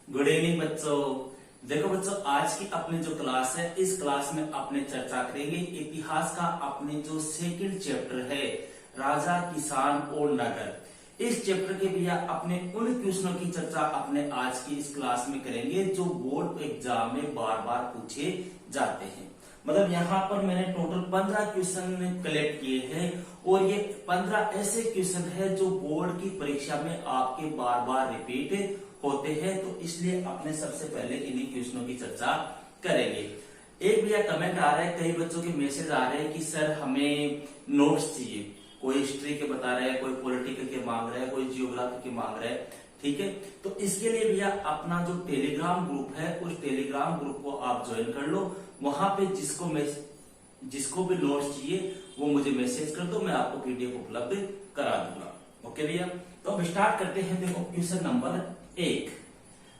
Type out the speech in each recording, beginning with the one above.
Good evening बच्चों। देखो बच्चों, आज की अपनी जो क्लास है, इस क्लास में अपने चर्चा करेंगे इतिहास का अपने जो सेकंड चैप्टर है, राजा, किसान और नगर। इस चैप्टर के भैया अपने उन क्वेश्चनों की चर्चा अपने आज की इस क्लास में करेंगे जो बोर्ड एग्जाम में बार बार पूछे जाते हैं। मतलब यहाँ पर मैंने टोटल 15 क्वेश्चन कलेक्ट किए हैं और ये 15 ऐसे क्वेश्चन है जो बोर्ड की परीक्षा में आपके बार बार रिपीट होते हैं, तो इसलिए अपने सबसे पहले इन्हीं क्वेश्चनों की चर्चा करेंगे। एक भैया कमेंट आ रहा है, कई बच्चों के मैसेज आ रहे हैं कि सर हमें नोट्स चाहिए। कोई हिस्ट्री के बता रहे हैं, कोई पॉलिटिकल के मांग रहे हैं, कोई जियोग्राफी के मांग रहे हैं। ठीक है, तो इसके लिए भैया अपना जो टेलीग्राम ग्रुप है, उस टेलीग्राम ग्रुप को आप ज्वाइन कर लो। वहां पे जिसको भी नोट्स चाहिए वो मुझे मैसेज कर दो, मैं आपको पीडीएफ उपलब्ध करा दूंगा। ओके भैया, तो अब स्टार्ट करते हैं। देखो क्वेश्चन नंबर 1,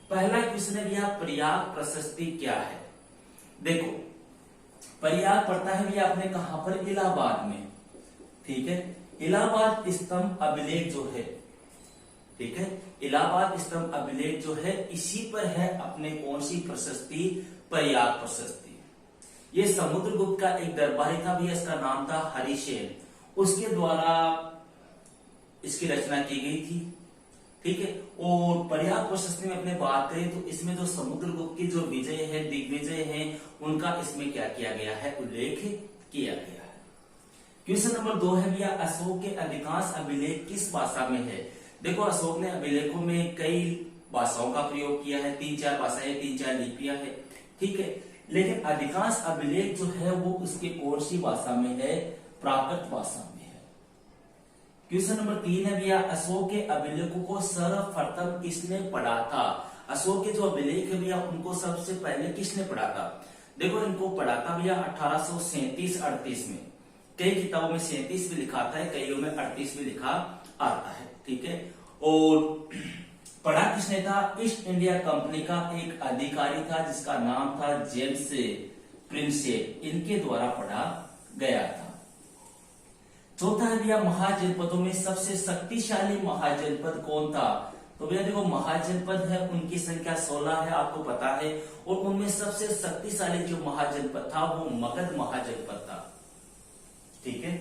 पहला क्वेश्चन है भैया, प्रयाग प्रशस्ति क्या है। देखो प्रयाग पड़ता है भैया आपने कहां पर, इलाहाबाद में। ठीक है, इलाहाबाद स्तंभ अभिलेख जो है, ठीक है, इलाहाबाद स्तंभ अभिलेख जो है, इसी पर है अपने कौन सी प्रशस्ति, प्रयाग प्रशस्ति। ये समुद्रगुप्त का एक दरबारी था भैया, इसका नाम था हरिसेन, उसके द्वारा इसकी रचना की गई थी। ठीक है, और प्रयाग प्रशस्ति में अपने बात करें तो इसमें जो समुद्रगुप्त की जो विजय है, दिग्विजय है, उनका इसमें क्या किया गया है, उल्लेख किया गया है। क्वेश्चन नंबर 2 है भैया, अशोक के अधिकांश अभिलेख किस भाषा में है। देखो अशोक ने अभिलेखों में कई भाषाओं का प्रयोग किया है, 3-4 भाषाएं, 3-4 लिपियां है। ठीक है, लेकिन अधिकांश अभिलेख जो है वो उसके कौन सी भाषा में है, प्राकृत भाषा में है। क्वेश्चन नंबर 3 है भैया, अशोक के अभिलेखों को सर्वप्रथम किसने पढ़ा था। अशोक के जो अभिलेख है भैया, उनको सबसे पहले किसने पढ़ा था। देखो इनको पढ़ा था भैया 1837-38 में। कई किताबों में 37 भी लिखा आता है, कईयों में 38 भी लिखा आता है। ठीक है, और पढ़ा किसने था, ईस्ट इंडिया कंपनी का एक अधिकारी था जिसका नाम था जेम्स प्रिंसेप, इनके द्वारा पढ़ा गया था। चौथा है भैया, महाजनपदों में सबसे शक्तिशाली महाजनपद कौन था। तो भैया देखो महाजनपद है, उनकी संख्या 16 है, आपको पता है, और उनमें सबसे शक्तिशाली जो महाजनपद था वो मगध महाजनपद था। ठीक है,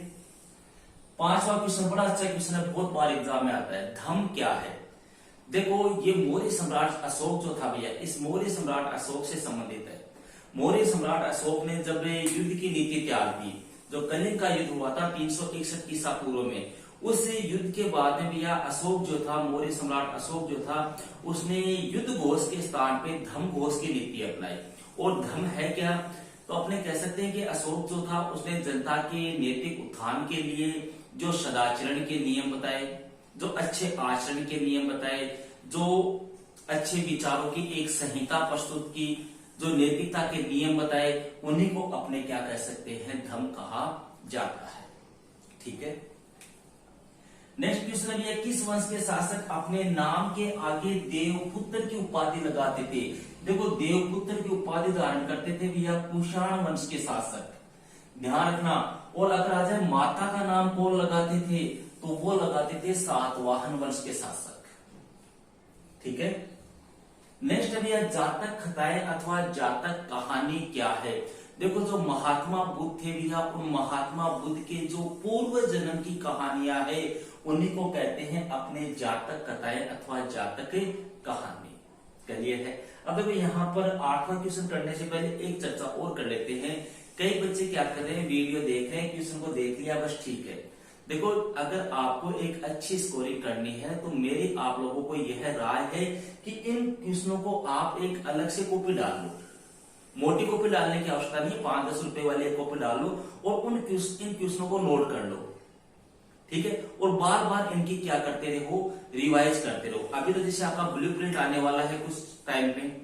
5वां क्वेश्चन बड़ा अच्छा क्वेश्चन है, बहुत बार एग्जाम में आता है, धम क्या है। देखो ये मौर्य सम्राट अशोक जो था भैया, इस मौर्य सम्राट अशोक से संबंधित है। मौर्य सम्राट अशोक ने जब युद्ध की नीति तैयार की, जो कलिंग का युद्ध हुआ था 361 ईसा पूर्व में, उस युद्ध के बाद में भैया अशोक जो था, मौर्य सम्राट अशोक जो था, उसने युद्ध घोष के स्थान पे धम घोष की नीति अपनाई। और धम है क्या, तो अपने कह सकते हैं कि अशोक जो था उसने जनता के नैतिक उत्थान के लिए जो सदाचरण के नियम बताए, जो अच्छे आचरण के नियम बताए, जो अच्छे विचारों की एक संहिता प्रस्तुत की, जो नैतिकता के नियम बताए, उन्हीं को अपने क्या कह सकते हैं, धम कहा जाता है। ठीक है, नेक्स्ट क्वेश्चन है, किस वंश के शासक अपने नाम के आगे देवपुत्र की उपाधि लगाते थे। देखो देवपुत्र की उपाधि धारण करते थे भैया कुषाण वंश के शासक, ध्यान रखना। और अगर आ जाए माता का नाम कौन लगाते थे, तो वो लगाते थे सातवाहन वंश के शासक। ठीक है, नेक्स्ट है भैया, जातक कथाएं अथवा जातक कहानी क्या है। देखो जो महात्मा बुद्ध थे भैया, उन महात्मा बुद्ध के जो पूर्व जन्म की कहानियां है, उन्हीं को कहते हैं अपने जातक कथाएं अथवा जातक कहानी। क्लियर है। अब देखो यहाँ पर 8वां क्वेश्चन करने से पहले एक चर्चा और कर लेते हैं। कई बच्चे क्या कर रहे हैं, वीडियो देख रहे हैं, क्वेश्चन को देख लिया बस ठीक है। देखो अगर आपको एक अच्छी स्कोरिंग करनी है तो मेरी आप लोगों को यह राय है कि इन क्वेश्चनों को आप एक अलग से कॉपी डाल लो। मोटी कॉपी डालने की आवश्यकता नहीं है, 5-10 रुपए वाली एक कॉपी डाल लो और इन क्वेश्चनों को नोट कर लो। ठीक है, और बार बार इनकी क्या करते रहो, रिवाइज करते रहो। अभी तो जैसे आपका ब्लूप्रिंट आने वाला है कुछ टाइम पे,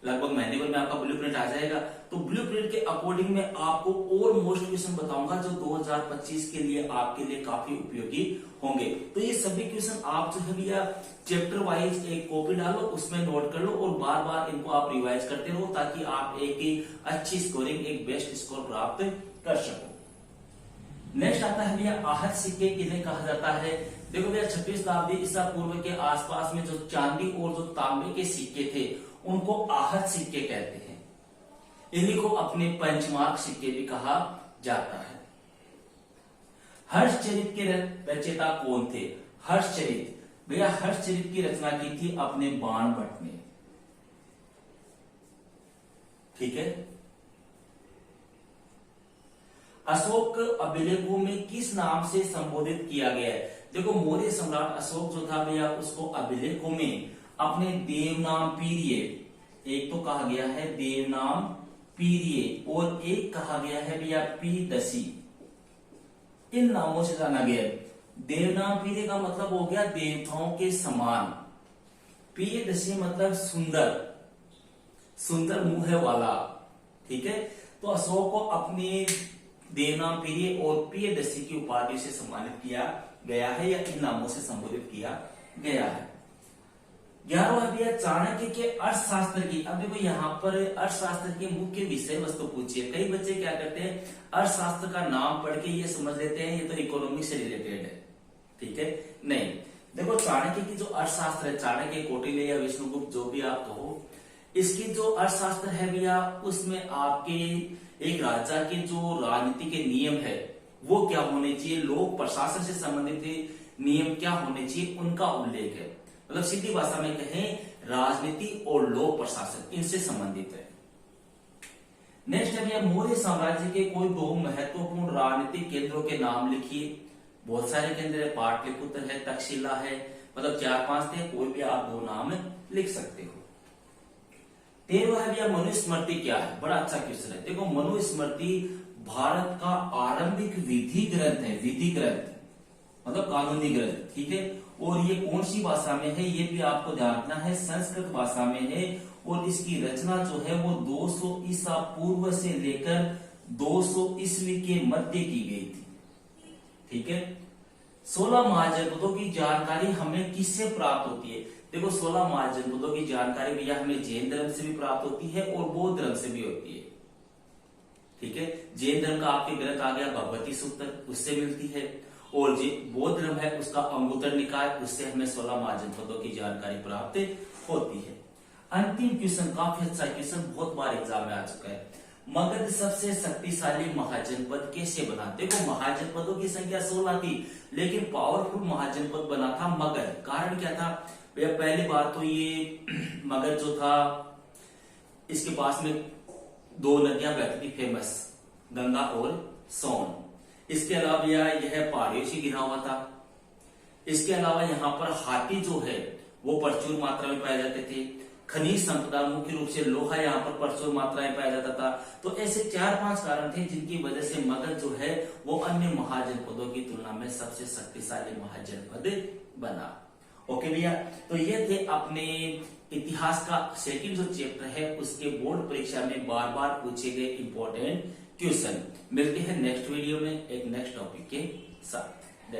लगभग महीने भर में आपका ब्लूप्रिंट आ जाएगा, तो ब्लूप्रिंट के अकॉर्डिंग में आपको और मोस्ट क्वेश्चन बताऊंगा जो 2025 के लिए आपके लिए काफी उपयोगी होंगे। तो ये सभी क्वेश्चन आप जो है भैया चैप्टर वाइज एक कॉपी डालो, उसमें नोट कर लो और बार बार इनको आप रिवाइज करते रहो, ताकि आप एक अच्छी स्कोरिंग, एक बेस्ट स्कोर प्राप्त कर सको। नेक्स्ट आता है भैया, आहत सिक्के किन्हें कहा जाता है। देखो भैया 6वीं शताब्दी ईसा पूर्व के आसपास में जो चांदी और जो तांबे के सिक्के थे उनको आहत सिक्के कहते हैं। इन्हीं को अपने पंचमार्क सिक्के भी कहा जाता है। हर्षचरित के रचयिता कौन थे? हर्षचरित, भैया हर्षचरित की रचना की थी अपने बाणभट्ट ने। ठीक है। अशोक अभिलेखों में किस नाम से संबोधित किया गया है? देखो मौर्य सम्राट अशोक जो था भैया उसको अभिलेखों में अपने देवनाम पीरिये, एक तो कहा गया है देवनाम पीरिये और एक कहा गया है भैया पीदसी, इन नामों से जाना गया है। देवनाम पीरिये का मतलब हो गया देवताओं के समान, पीदसी मतलब सुंदर, सुंदर मुंह वाला। ठीक है। तो अशोक को अपने देवनाम पीरिये और पीदसी की उपाधि से सम्मानित किया गया है या इन नामों से संबोधित किया गया है। 11वां भैया चाणक्य के अर्थशास्त्र की। अब देखो यहाँ पर अर्थशास्त्र के मुख्य विषय वस्तु पूछिए। कई बच्चे क्या करते हैं अर्थशास्त्र का नाम पढ़ के ये समझ लेते हैं ये तो इकोनॉमिक्स से रिलेटेड है। ठीक है, नहीं। देखो चाणक्य की जो अर्थशास्त्र है, चाणक्य, कौटिल्य या विष्णुगुप्त जो भी आप कहो, इसकी जो अर्थशास्त्र है भैया उसमें आपके एक राजा के जो राजनीति के नियम है वो क्या होने चाहिए, लोक प्रशासन से संबंधित नियम क्या होने चाहिए उनका उल्लेख है। मतलब सीधी भाषा में कहें राजनीति और लोक प्रशासन इनसे संबंधित है। नेक्स्ट है भैया मौर्य साम्राज्य के कोई दो महत्वपूर्ण राजनीतिक केंद्रों के नाम लिखिए। बहुत सारे केंद्र है, पाटलिपुत्र है, तक्षशिला है, मतलब 4-5 थे, कोई भी आप 2 नाम लिख सकते हो। 13वां है भैया मनुस्मृति क्या है? बड़ा अच्छा क्वेश्चन है। देखो मनुस्मृति भारत का आरंभिक विधि ग्रंथ है, विधि ग्रंथ मतलब कानूनी ग्रंथ। ठीक है। और ये कौन सी भाषा में है ये भी आपको ध्यान रखना है, संस्कृत भाषा में है। और इसकी रचना जो है वो 200 ईसा पूर्व से लेकर 200 ईस्वी के मध्य की गई थी। ठीक है। 16 महाजनपदों की जानकारी हमें किससे प्राप्त होती है? देखो 16 महाजनपदों की जानकारी भैया हमें जैन धर्म से भी प्राप्त होती है और बौद्ध धर्म से भी होती है। ठीक है। जैन धर्म का आपके ग्रंथ आ गया भगवती सूत्र, उससे मिलती है। और जो बौद्ध धर्म है उसका अंगुत्तर निकाय, उससे हमें 16 महाजनपदों की जानकारी प्राप्त होती है। अंतिम क्वेश्चन काफी अच्छा क्वेश्चन, बहुत बार एग्जाम में आ चुका है। मगध सबसे शक्तिशाली महाजनपद कैसे बना? देखो महाजनपदों की संख्या 16 थी लेकिन पावरफुल महाजनपद बना था मगध। कारण क्या था भैया? पहली बात तो ये मगध जो था इसके पास में 2 नदियां बहती थी फेमस, गंगा और सोन। इसके अलावा यह पहाड़ियों से घिरा हुआ था। इसके अलावा यहाँ पर हाथी जो है वो प्रचुर मात्रा में पाए जाते थे। खनिज संपदा मुख्य रूप से लोहा यहाँ पर प्रचुर मात्रा में पाया जाता था। तो ऐसे 4-5 कारण थे जिनकी वजह से मगध जो है वो अन्य महाजनपदों की तुलना में सबसे शक्तिशाली महाजनपद बना। ओके भैया, तो ये थे अपने इतिहास का सेकंड जो चैप्टर है उसके बोर्ड परीक्षा में बार बार पूछे गए इंपॉर्टेंट क्वेश्चन। मिलते हैं नेक्स्ट वीडियो में एक नेक्स्ट टॉपिक के साथ।